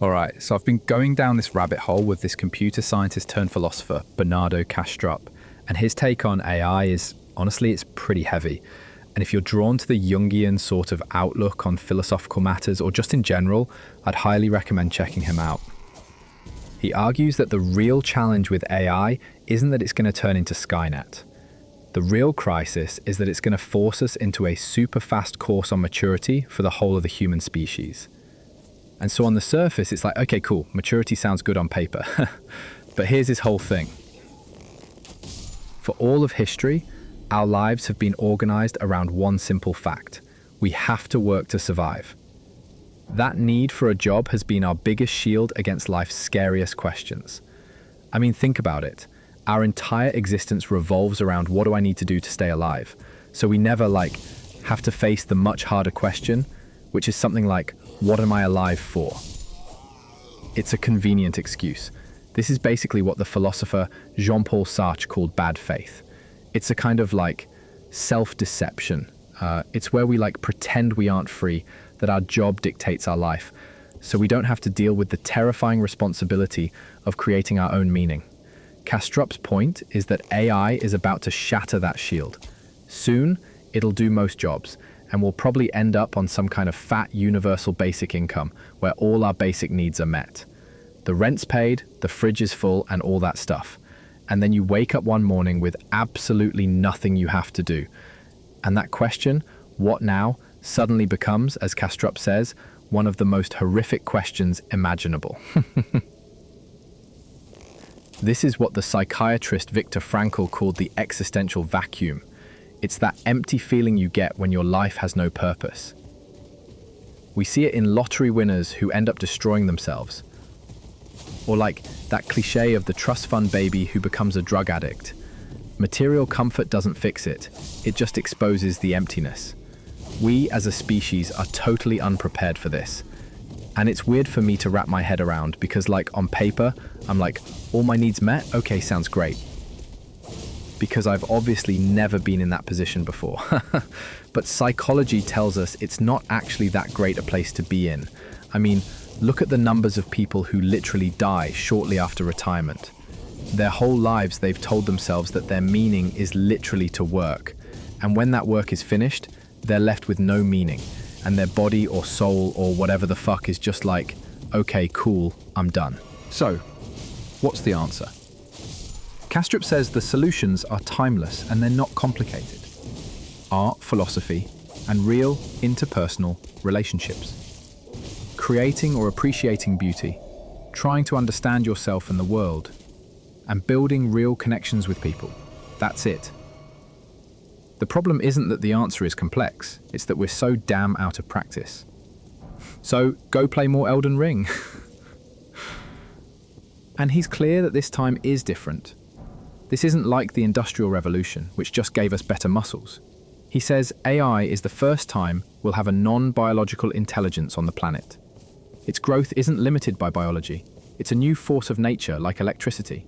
All right, so I've been going down this rabbit hole with this computer scientist turned philosopher, Bernardo Kastrup, and his take on AI is, honestly, it's pretty heavy. And if you're drawn to the Jungian sort of outlook on philosophical matters, or just in general, I'd highly recommend checking him out. He argues that the real challenge with AI isn't that it's going to turn into Skynet. The real crisis is that it's going to force us into a super fast course on maturity for the whole of the human species. And so on the surface, it's like, okay, cool, maturity sounds good on paper. But here's his whole thing. For all of history, our lives have been organized around one simple fact. We have to work to survive. That need for a job has been our biggest shield against life's scariest questions. I mean, think about it. Our entire existence revolves around what do I need to do to stay alive? So we never, have to face the much harder question, which is something like, what am I alive for? It's a convenient excuse. This is basically what the philosopher Jean-Paul Sartre called bad faith. It's a kind of self-deception. It's where we pretend we aren't free, that our job dictates our life, so we don't have to deal with the terrifying responsibility of creating our own meaning. Kastrup's point is that AI is about to shatter that shield. Soon, it'll do most jobs, and we'll probably end up on some kind of fat universal basic income where all our basic needs are met. The rent's paid, the fridge is full, and all that stuff. And then you wake up one morning with absolutely nothing you have to do. And that question, what now, suddenly becomes, as Kastrup says, one of the most horrific questions imaginable. This is what the psychiatrist Viktor Frankl called the existential vacuum. It's that empty feeling you get when your life has no purpose. We see it in lottery winners who end up destroying themselves. Or that cliche of the trust fund baby who becomes a drug addict. Material comfort doesn't fix it. It just exposes the emptiness. We as a species are totally unprepared for this. And it's weird for me to wrap my head around because on paper, I'm all my needs met? Okay, sounds great. Because I've obviously never been in that position before. But psychology tells us it's not actually that great a place to be in. I mean, look at the numbers of people who literally die shortly after retirement. Their whole lives they've told themselves that their meaning is literally to work. And when that work is finished, they're left with no meaning. And their body or soul or whatever the fuck is just okay, cool, I'm done. So, what's the answer? Kastrup says the solutions are timeless and they're not complicated. Art, philosophy, and real interpersonal relationships. Creating or appreciating beauty, trying to understand yourself and the world, and building real connections with people. That's it. The problem isn't that the answer is complex, it's that we're so damn out of practice. So go play more Elden Ring. And he's clear that this time is different. This isn't like the Industrial Revolution, which just gave us better muscles. He says AI is the first time we'll have a non-biological intelligence on the planet. Its growth isn't limited by biology. It's a new force of nature, like electricity.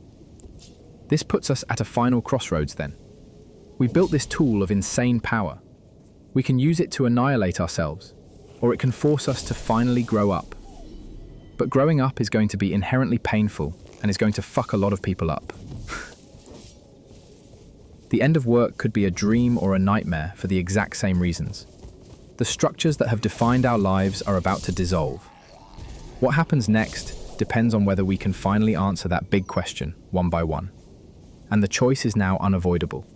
This puts us at a final crossroads then. We built this tool of insane power. We can use it to annihilate ourselves, or it can force us to finally grow up. But growing up is going to be inherently painful and is going to fuck a lot of people up. The end of work could be a dream or a nightmare for the exact same reasons. The structures that have defined our lives are about to dissolve. What happens next depends on whether we can finally answer that big question one by one. And the choice is now unavoidable.